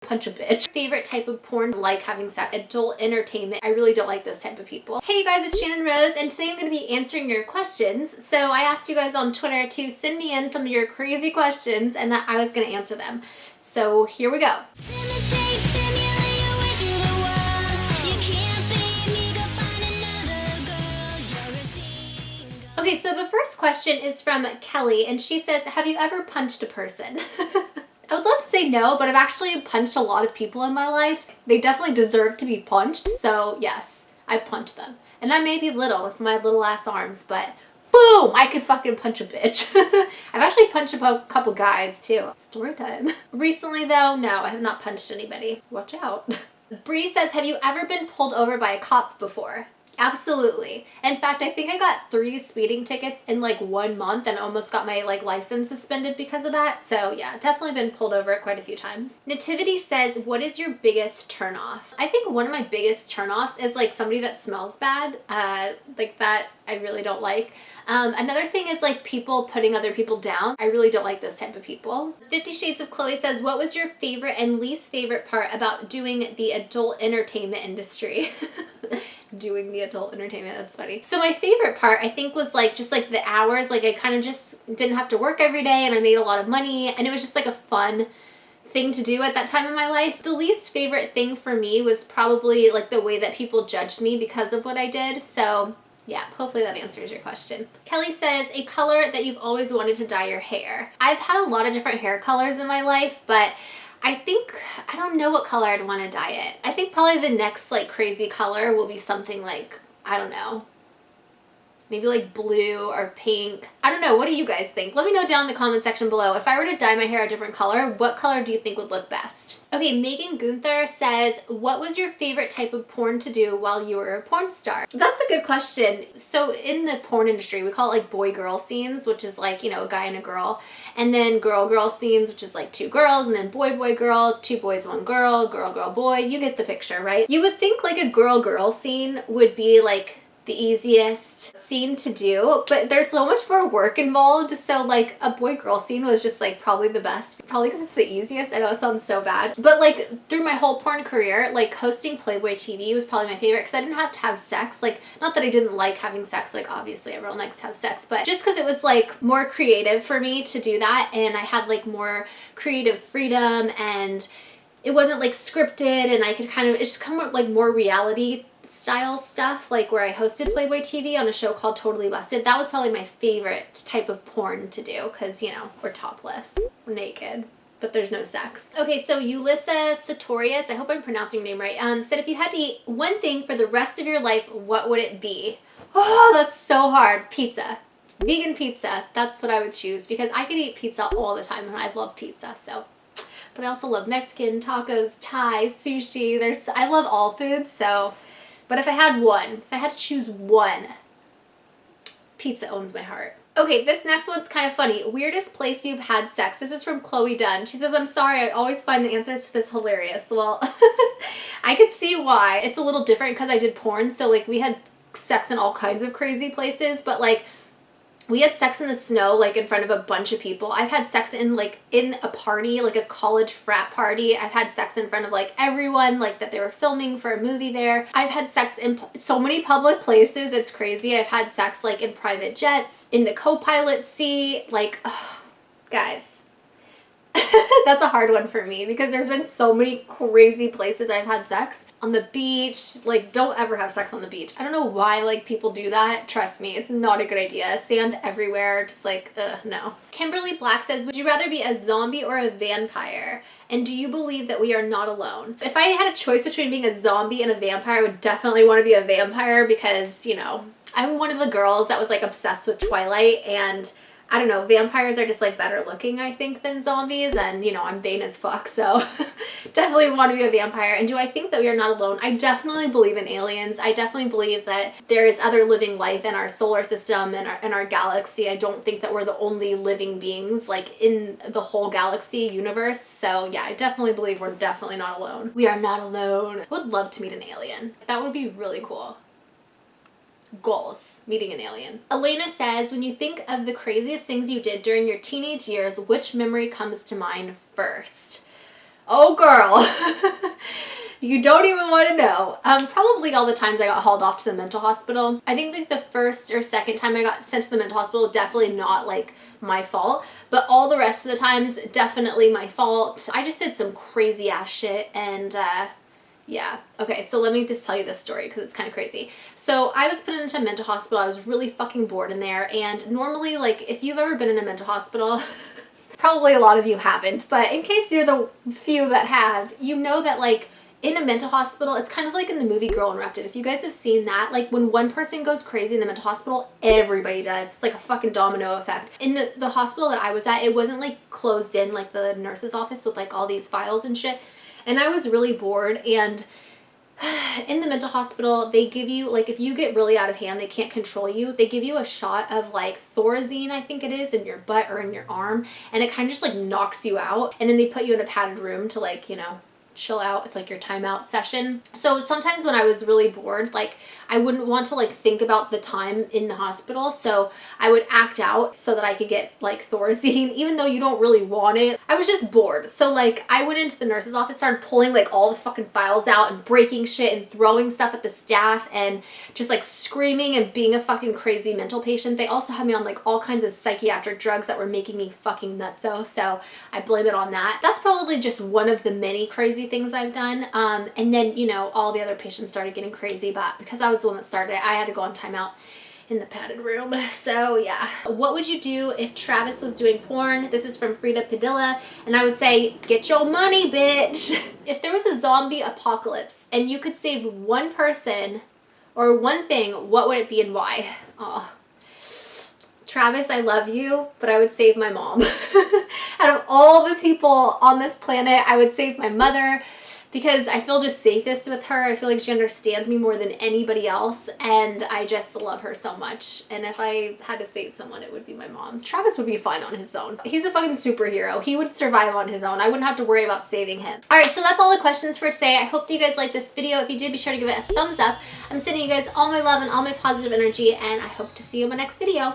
punch a bitch. Favorite type of porn, like having sex. Adult entertainment, I really don't like those type of people. Hey you guys, it's Channon Rose, and today I'm going to be answering your questions. So I asked you guys on Twitter to send me in some of your crazy questions and that I was going to answer them. So here we go. Okay, so the first question is from Kelly, and she says, have you ever punched a person? I would love to say no, but I've actually punched a lot of people in my life. They definitely deserve to be punched, so yes, I punched them. And I may be little with my little ass arms, but boom, I could fucking punch a bitch. I've actually punched a couple guys too. Story time. Recently though, no, I have not punched anybody. Watch out. Bree says, have you ever been pulled over by a cop before? Absolutely. In fact, I think I got 3 speeding tickets in like 1 month and almost got my license suspended because of that. So yeah, definitely been pulled over quite a few times. Nativity says, what is your biggest turnoff? I think one of my biggest turnoffs is like somebody that smells bad. Like that I really don't like. Another thing is like people putting other people down. I really don't like those type of people. 50 Shades of Chloe says, what was your favorite and least favorite part about doing the adult entertainment industry? Doing the adult entertainment, that's funny. So my favorite part I think was like just like the hours, like I kind of just didn't have to work every day and I made a lot of money and it was just like a fun thing to do at that time in my life. The least favorite thing for me was probably like the way that people judged me because of what I did. So yeah, hopefully that answers your question. Kelly says, a color that you've always wanted to dye your hair. I've had a lot of different hair colors in my life, but I think, I don't know what color I'd want to dye it. I think probably the next like crazy color will be something like, I don't know, maybe like blue or pink. I don't know. What do you guys think? Let me know down in the comment section below. If I were to dye my hair a different color, what color do you think would look best? Okay, Megan Gunther says, what was your favorite type of porn to do while you were a porn star? That's a good question. So in the porn industry, we call it like boy-girl scenes, which is like, you know, a guy and a girl. And then girl-girl scenes, which is like 2 girls, and then boy-boy-girl, 2 boys, 1 girl, girl-girl-boy. You get the picture, right? You would think like a girl-girl scene would be like the easiest scene to do, but there's so much more work involved. So like a boy-girl scene was just like probably the best, probably because it's the easiest. I know it sounds so bad, but like through my whole porn career, like hosting Playboy TV was probably my favorite because I didn't have to have sex. Like, not that I didn't like having sex, like obviously everyone likes to have sex, but just because it was like more creative for me to do that, and I had like more creative freedom and it wasn't like scripted, and I could kind of, it's just kind of like more reality style stuff, like where I hosted Playboy TV on a show called Totally Busted. That was probably my favorite type of porn to do because, you know, we're topless, we're naked, but there's no sex. Okay, so Ulissa Sartorius, I hope I'm pronouncing your name right, said if you had to eat one thing for the rest of your life, what would it be? Oh, that's so hard. Pizza. Vegan pizza. That's what I would choose because I could eat pizza all the time and I love pizza, so. But I also love Mexican, tacos, Thai, sushi. I love all foods, so. But if I had to choose one, pizza owns my heart. Okay, this next one's kind of funny. Weirdest place you've had sex. This is from Chloe Dunn. She says, I'm sorry, I always find the answers to this hilarious. Well, I could see why. It's a little different because I did porn, so like we had sex in all kinds of crazy places, but like we had sex in the snow, like in front of a bunch of people. I've had sex in a party, like a college frat party. I've had sex in front of like everyone, like that they were filming for a movie there. I've had sex in so many public places. It's crazy. I've had sex like in private jets, in the co-pilot seat, like, oh, guys. That's a hard one for me because there's been so many crazy places I've had sex. On the beach, like don't ever have sex on the beach. I don't know why like people do that. Trust me, it's not a good idea. Sand everywhere, just like, no. Kimberly Black says, would you rather be a zombie or a vampire? And do you believe that we are not alone? If I had a choice between being a zombie and a vampire, I would definitely want to be a vampire because, you know, I'm one of the girls that was like obsessed with Twilight, and I don't know, vampires are just like better looking, I think, than zombies, and you know, I'm vain as fuck, so definitely want to be a vampire. And do I think that we are not alone? I definitely believe in aliens. I definitely believe that there is other living life in our solar system and our galaxy. I don't think that we're the only living beings like in the whole galaxy universe. So yeah, I definitely believe we're definitely not alone. We are not alone. I would love to meet an alien. That would be really cool. Goals: meeting an alien. Elena says, when you think of the craziest things you did during your teenage years, which memory comes to mind first? Oh girl. You don't even want to know. Probably all the times I got hauled off to the mental hospital. I think like the first or second time I got sent to the mental hospital, definitely not like my fault, but all the rest of the times, definitely my fault. I just did some crazy ass shit, and yeah. Okay, so let me just tell you this story because it's kind of crazy. So I was put into a mental hospital. I was really fucking bored in there, and normally, like, if you've ever been in a mental hospital, probably a lot of you haven't, but in case you're the few that have, you know that like in a mental hospital, it's kind of like in the movie Girl Interrupted. If you guys have seen that, like when one person goes crazy in the mental hospital, everybody does. It's like a fucking domino effect. In the hospital that I was at, it wasn't like closed in like the nurse's office with like all these files and shit. And I was really bored, and in the mental hospital, they give you, like, if you get really out of hand, they can't control you, they give you a shot of, like, Thorazine, I think it is, in your butt or in your arm, and it kind of just, like, knocks you out, and then they put you in a padded room to, like, you know, chill out. It's like your timeout session. So sometimes when I was really bored, like, I wouldn't want to, like, think about the time in the hospital, so I would act out so that I could get, like, Thorazine, even though you don't really want it. I was just bored. So, like, I went into the nurse's office, started pulling, like, all the fucking files out and breaking shit and throwing stuff at the staff and just, like, screaming and being a fucking crazy mental patient. They also had me on, like, all kinds of psychiatric drugs that were making me fucking nutso, so I blame it on that. That's probably just one of the many crazy things I've done. And then, you know, all the other patients started getting crazy, but because I was the one that started it, I had to go on timeout in the padded room. So yeah. What would you do if Travis was doing porn? This is from Frida Padilla, and I would say, get your money, bitch. If there was a zombie apocalypse and you could save one person or one thing, what would it be and why? Oh, Travis, I love you, but I would save my mom. Out of all the people on this planet, I would save my mother, because I feel just safest with her. I feel like she understands me more than anybody else, and I just love her so much. And if I had to save someone, it would be my mom. Travis would be fine on his own. He's a fucking superhero. He would survive on his own. I wouldn't have to worry about saving him. All right, so that's all the questions for today. I hope that you guys liked this video. If you did, be sure to give it a thumbs up. I'm sending you guys all my love and all my positive energy, and I hope to see you in my next video.